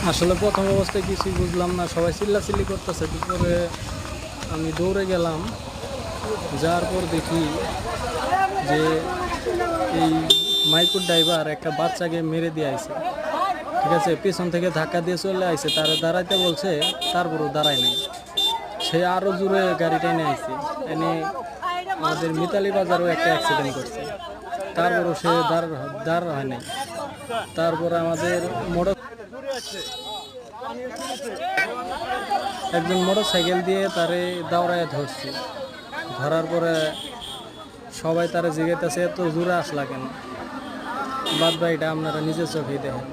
আসলে প্রথম অবস্থায় কিছুই বুঝলাম না, সবাই চিল্লাচিল্লি করতেছে। তারপরে আমি দৌড়ে গেলাম, যাওয়ার পর দেখি যে এই মাইক্রো ড্রাইভার একটা বাচ্চাকে মেরে দিয়ে আইছে। ঠিক আছে, পিছন থেকে ধাক্কা দিয়ে চলে আইছে, তারা দাঁড়াইতে বলছে, তারপরও দাঁড়ায় নাই। সে আরও জোরে গাড়ি টেনে আইছে, এনে আমাদের মিতালি বাজারও একটা অ্যাক্সিডেন্ট করছে। তারপরও সে দাঁড় হয় নাই। তারপরে আমাদের একজন মোটর সাইকেল দিয়ে তারে দাওড়ায় ধরছি। ধরার পরে সবাই তারা জিজ্ঞাসা এত জোরে আসলা কেন। বাদ বাকিটা আপনারা নিজের চোখেই দেখেন।